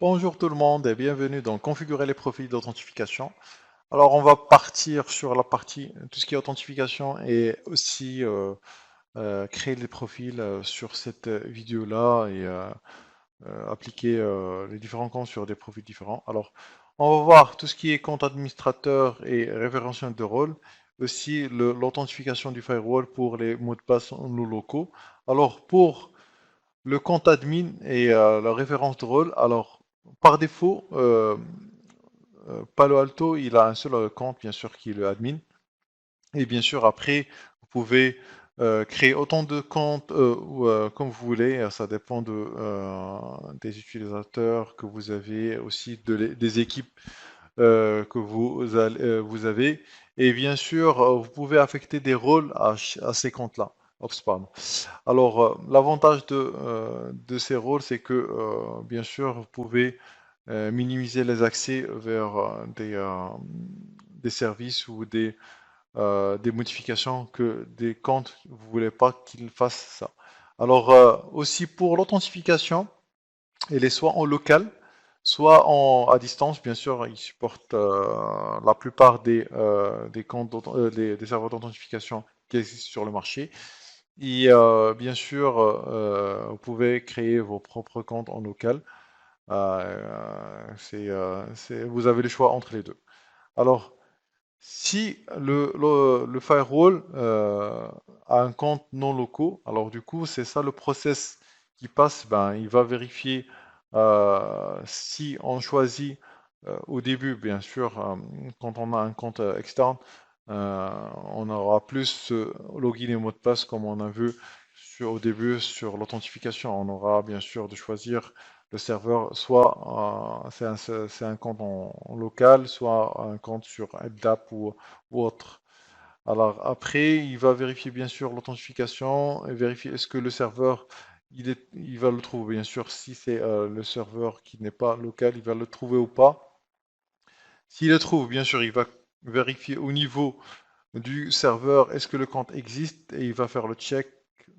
Bonjour tout le monde et bienvenue dans Configurer les profils d'authentification. Alors on va partir sur la partie tout ce qui est authentification et aussi créer les profils sur cette vidéo-là et appliquer les différents comptes sur des profils différents. Alors on va voir tout ce qui est compte administrateur et référentiel de rôle, aussi l'authentification du firewall pour les mots de passe non locaux. Alors pour le compte admin et la référence de rôle, alors par défaut, Palo Alto, il a un seul compte, bien sûr, qui est le admin. Et bien sûr, après, vous pouvez créer autant de comptes comme vous voulez. Ça dépend des utilisateurs que vous avez, aussi des équipes que vous avez. Et bien sûr, vous pouvez affecter des rôles à ces comptes-là. Oups, pardon. Alors, l'avantage de ces rôles, c'est que, bien sûr, vous pouvez minimiser les accès vers des services ou des modifications que des comptes, vous voulez pas qu'ils fassent ça. Alors, aussi pour l'authentification, elle est soit en local, soit à distance. Bien sûr, ils supportent la plupart des comptes, des serveurs d'authentification qui existent sur le marché. Et bien sûr, vous pouvez créer vos propres comptes en local. Vous avez le choix entre les deux. Alors, si le firewall a un compte non locaux, alors du coup, c'est ça le process qui passe. Ben, il va vérifier si on choisit au début, bien sûr, quand on a un compte externe, on aura plus ce login et mot de passe comme on a vu au début sur l'authentification. On aura bien sûr de choisir le serveur, soit c'est un compte en local, soit un compte sur LDAP ou autre. Alors après, il va vérifier bien sûr l'authentification et vérifier est-ce que le serveur, il va le trouver. Bien sûr, si c'est le serveur qui n'est pas local, il va le trouver ou pas. S'il le trouve, bien sûr, il va vérifier au niveau du serveur, est-ce que le compte existe et il va faire le check.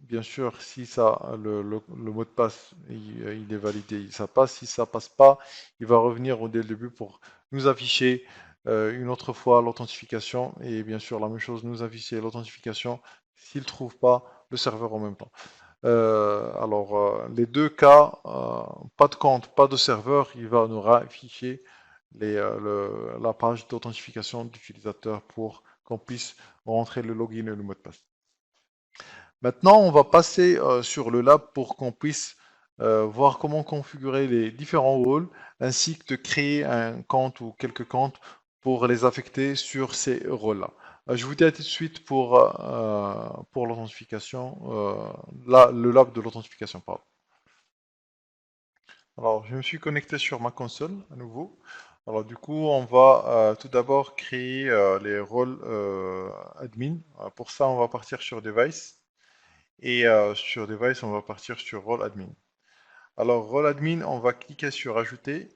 Bien sûr, si ça, le mot de passe, il est validé, ça passe. Si ça passe pas, il va revenir dès le début pour nous afficher une autre fois l'authentification et bien sûr la même chose, nous afficher l'authentification s'il trouve pas le serveur en même temps. Les deux cas, pas de compte, pas de serveur, il va nous afficher la page d'authentification d'utilisateur pour qu'on puisse rentrer le login et le mot de passe. Maintenant, on va passer sur le lab pour qu'on puisse voir comment configurer les différents rôles ainsi que de créer un compte ou quelques comptes pour les affecter sur ces rôles-là. Je vous dis à tout de suite pour l'authentification, le lab de l'authentification, pardon. Alors, je me suis connecté sur ma console à nouveau. Alors, du coup, on va tout d'abord créer les rôles admin. Pour ça, on va partir sur Device. Et sur Device, on va partir sur Role Admin. Alors, Role Admin, on va cliquer sur Ajouter.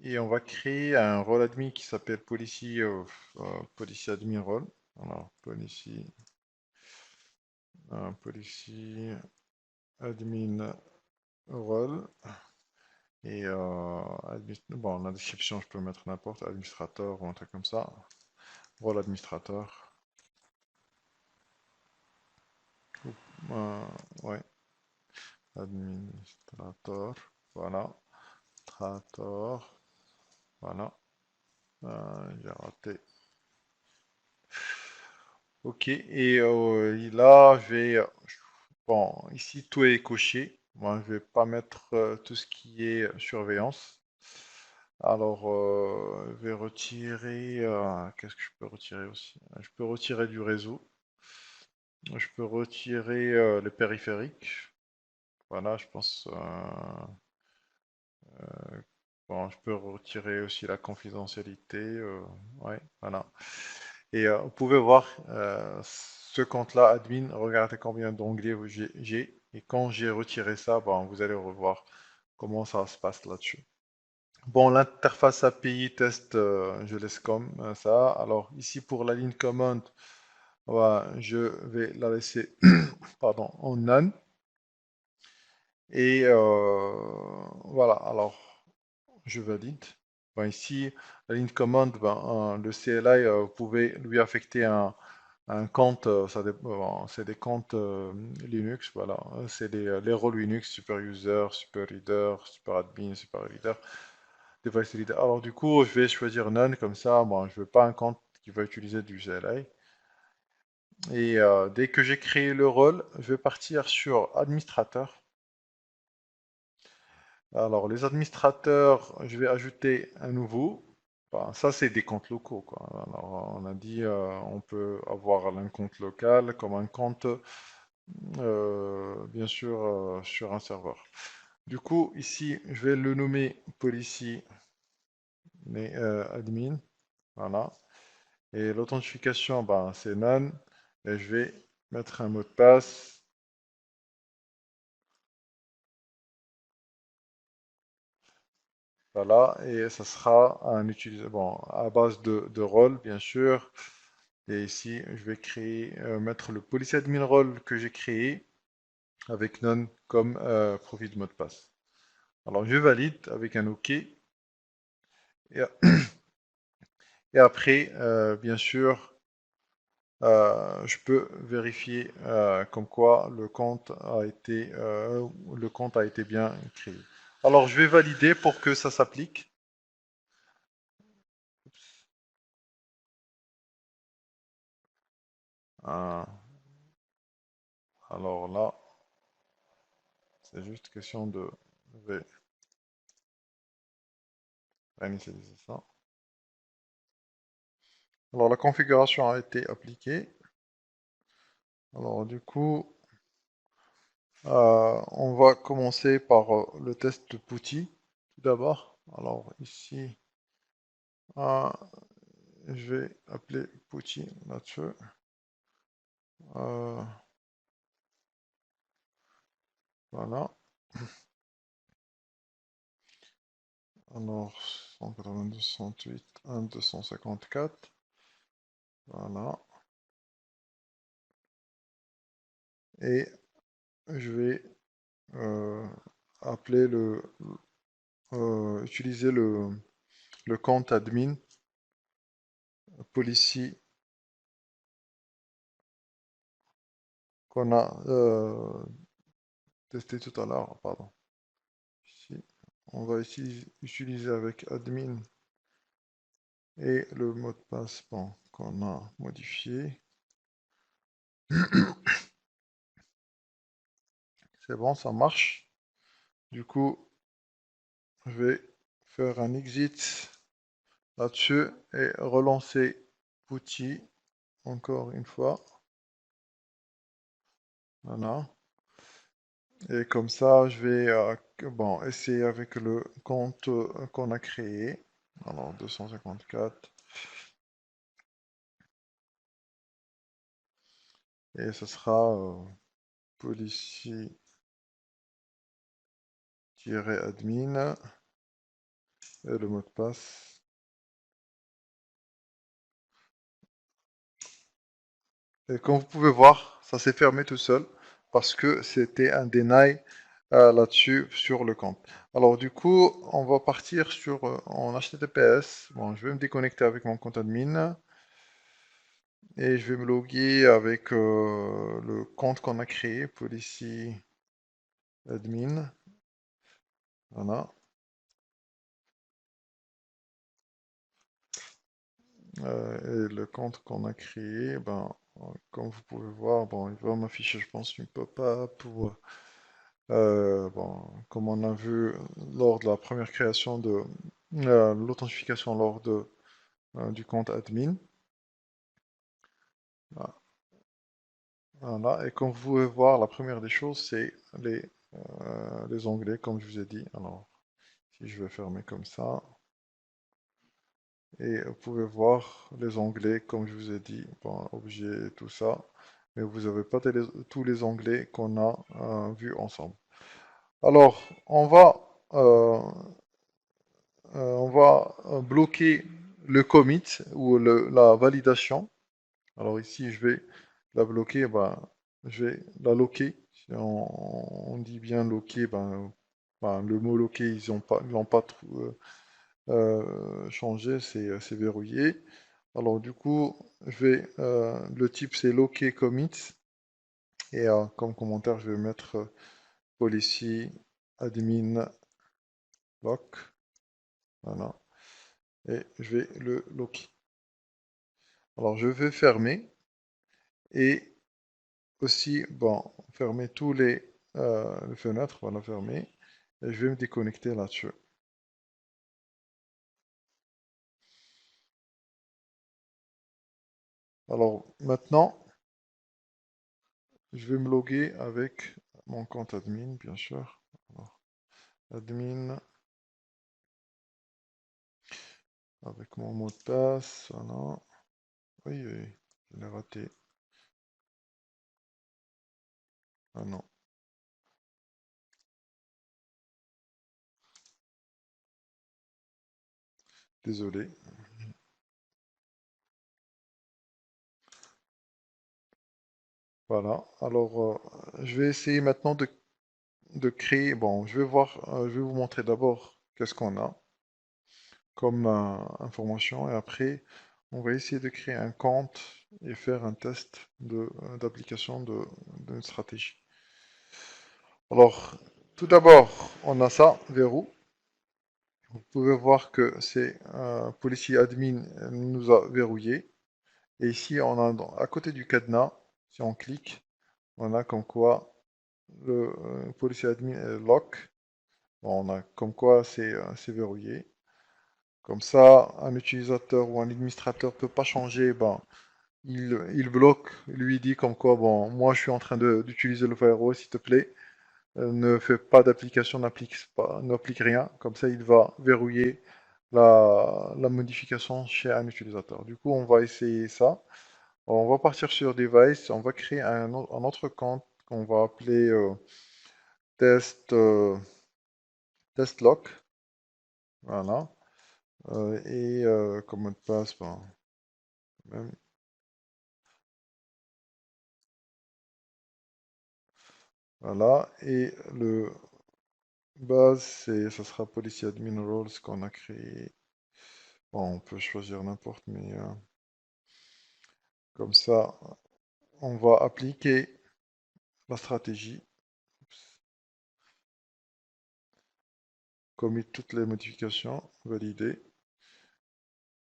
Et on va créer un rôle admin qui s'appelle Policy Admin Role. Alors, Policy Admin Role. Et bon, la description, je peux mettre n'importe, administrateur ou un truc comme ça. Rôle administrateur. Euh, ouais, administrateur. Voilà. Administrateur. Voilà. J'ai raté. Ok, et là, bon, ici, tout est coché. Moi, je vais pas mettre tout ce qui est surveillance. Alors, je vais retirer. Qu'est-ce que je peux retirer aussi? Je peux retirer du réseau. Je peux retirer le périphérique. Voilà, je pense. Bon, je peux retirer aussi la confidentialité. Ouais, voilà. Et vous pouvez voir ce compte-là, admin. Regardez combien d'onglets j'ai. Et quand j'ai retiré ça, bon, vous allez revoir comment ça se passe là-dessus. Bon, l'interface API test, je laisse comme ça. Alors, ici pour la ligne command, voilà, je vais la laisser pardon, en none. Et voilà, alors je valide. Ben, ici, la ligne de commande, ben, le CLI, vous pouvez lui affecter un compte, c'est des comptes Linux, voilà. C'est les rôles Linux, super user, super reader, super admin, super leader, device leader. Alors du coup, je vais choisir none, comme ça, bon, je veux pas un compte qui va utiliser du CLI. Et dès que j'ai créé le rôle, je vais partir sur administrateur. Alors, les administrateurs, je vais ajouter un nouveau. Enfin, ça, c'est des comptes locaux, quoi. Alors, on a dit, on peut avoir un compte local comme un compte, bien sûr, sur un serveur. Du coup, ici, je vais le nommer policy, mais admin, voilà. Et l'authentification, ben, c'est none. Et je vais mettre un mot de passe. Voilà, et ça sera un bon, à base de rôle, bien sûr. Et ici, je vais créer, mettre le policy admin role que j'ai créé avec none comme profil de mot de passe. Alors, je valide avec un OK. Et, et après, bien sûr, je peux vérifier comme quoi le compte a été bien créé. Alors, je vais valider pour que ça s'applique. Euh, alors là, c'est juste question de réinitialiser ça. Alors la configuration a été appliquée. Alors du coup, on va commencer par le test de PuTTY tout d'abord. Alors ici, euh, je vais appeler PuTTY là-dessus. Euh, voilà. Alors 192, 108, 1, 254. Voilà. Et je vais euh, appeler utiliser le compte admin policy qu'on a testé tout à l'heure, pardon. Ici, on va ici utiliser avec admin et le mot de passe bon, qu'on a modifié. C'est bon, ça marche. Du coup, je vais faire un exit là-dessus et relancer PuTTY encore une fois. Voilà. Et comme ça, je vais bon, essayer avec le compte qu'on a créé. Alors, 254. Et ce sera policy-admin et le mot de passe. Et comme vous pouvez voir, ça s'est fermé tout seul parce que c'était un deny là-dessus sur le compte. Alors du coup, on va partir sur en HTTPS. Bon, je vais me déconnecter avec mon compte admin et je vais me loguer avec le compte qu'on a créé, policy admin. Voilà. Et le compte qu'on a créé, ben, comme vous pouvez voir, bon, il va m'afficher, je pense, une pop-up pour bon, comme on a vu lors de la première création de l'authentification lors du compte admin. Voilà. Voilà. Et comme vous pouvez voir, la première des choses, c'est les onglets, comme je vous ai dit. Alors, si je vais fermer comme ça, et vous pouvez voir les onglets, comme je vous ai dit, bon, objet et tout ça, mais vous n'avez pas tous les onglets qu'on a vus ensemble. Alors, on va bloquer le commit ou la validation. Alors ici, je vais la bloquer, ben, je vais la locker. Si on dit bien locker, ben, ben, le mot loqué, ils l'ont pas changé, c'est verrouillé. Alors du coup, le type c'est loqué commit et comme commentaire, je vais mettre policy admin lock, voilà, et je vais le loquer. Alors je vais fermer et aussi, bon, fermer tous les fenêtres, voilà, fermer, et je vais me déconnecter là-dessus. Alors maintenant, je vais me loguer avec mon compte admin, bien sûr. Alors, admin, avec mon mot de passe, voilà. Oui, oui, je l'ai raté. Ah non, désolé. Voilà, alors je vais essayer maintenant de créer, bon, je vais vous montrer d'abord qu'est-ce qu'on a comme information et après on va essayer de créer un compte et faire un test d'application d'une stratégie. Alors, tout d'abord, on a ça, verrou. Vous pouvez voir que c'est Policy Admin nous a verrouillé. Et ici, on a à côté du cadenas, si on clique, on a comme quoi le Policy Admin est lock. Bon, on a comme quoi c'est verrouillé. Comme ça, un utilisateur ou un administrateur ne peut pas changer. Ben, il bloque, lui dit comme quoi, bon, moi je suis en train d'utiliser le firewall, s'il te plaît, ne fais pas d'application, n'applique rien. Comme ça, il va verrouiller la modification chez un utilisateur. Du coup, on va essayer ça. On va partir sur Device, on va créer un autre compte qu'on va appeler test, test lock. Voilà. Et comme mot de passe, ben, même, voilà. Et le base, ça sera Policy Admin Roles qu'on a créé. Bon, on peut choisir n'importe, mais comme ça, on va appliquer la stratégie. Commit toutes les modifications, valider.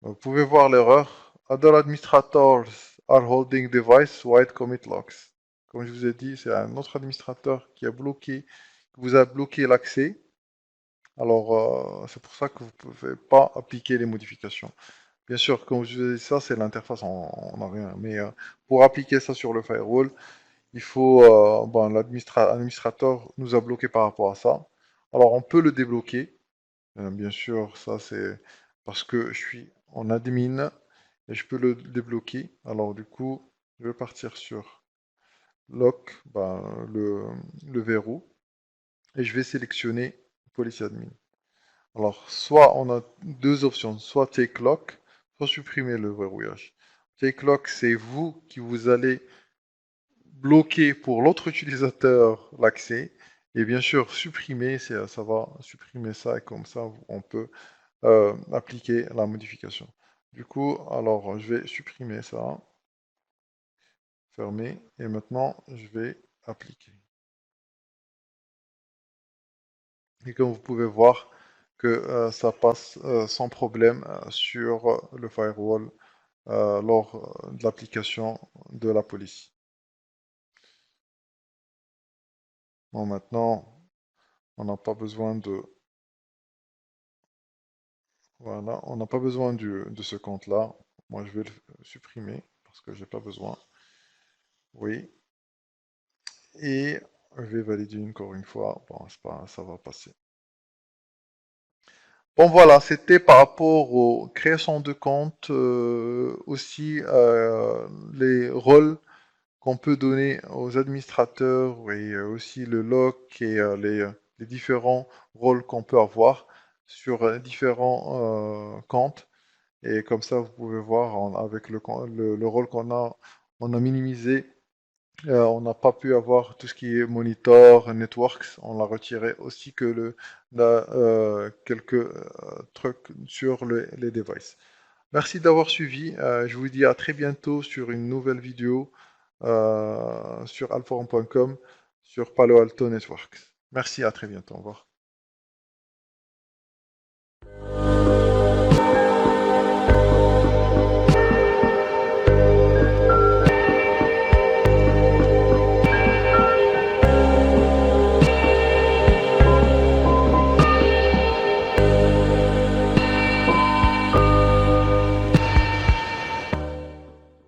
Vous pouvez voir l'erreur. Other administrators are holding device white commit locks. Comme je vous ai dit, c'est un autre administrateur qui vous a bloqué l'accès. Alors, c'est pour ça que vous ne pouvez pas appliquer les modifications. Bien sûr, comme je vous ai dit, ça, c'est l'interface, on n'a rien. Mais pour appliquer ça sur le firewall, il faut, bon, l'administrateur nous a bloqué par rapport à ça. Alors, on peut le débloquer. Bien sûr, ça c'est parce que je suis en admin et je peux le débloquer. Alors du coup, je vais partir sur lock, ben, le verrou, et je vais sélectionner policy admin. Alors soit on a deux options, soit take lock, soit supprimer le verrouillage. Take lock, c'est vous qui vous allez bloquer pour l'autre utilisateur l'accès. Et bien sûr, supprimer, ça va supprimer ça et comme ça on peut appliquer la modification. Du coup, alors je vais supprimer ça, fermer, et maintenant je vais appliquer. Et comme vous pouvez voir que ça passe sans problème sur le firewall lors de l'application de la police. Bon, maintenant, on n'a pas besoin voilà, on n'a pas besoin de ce compte-là. Moi, je vais le supprimer parce que j'ai pas besoin. Oui, et je vais valider encore une fois. Bon, c'est pas, ça va passer. Bon voilà, c'était par rapport aux créations de comptes, aussi les rôles qu'on peut donner aux administrateurs et aussi le lock et les différents rôles qu'on peut avoir sur différents comptes. Et comme ça, vous pouvez voir avec le rôle qu'on a, on a minimisé On n'a pas pu avoir tout ce qui est monitor, networks, on l'a retiré aussi que quelques trucs sur les devices. Merci d'avoir suivi. Je vous dis à très bientôt sur une nouvelle vidéo sur alforum.com sur Palo Alto Networks. Merci, à très bientôt. Au revoir.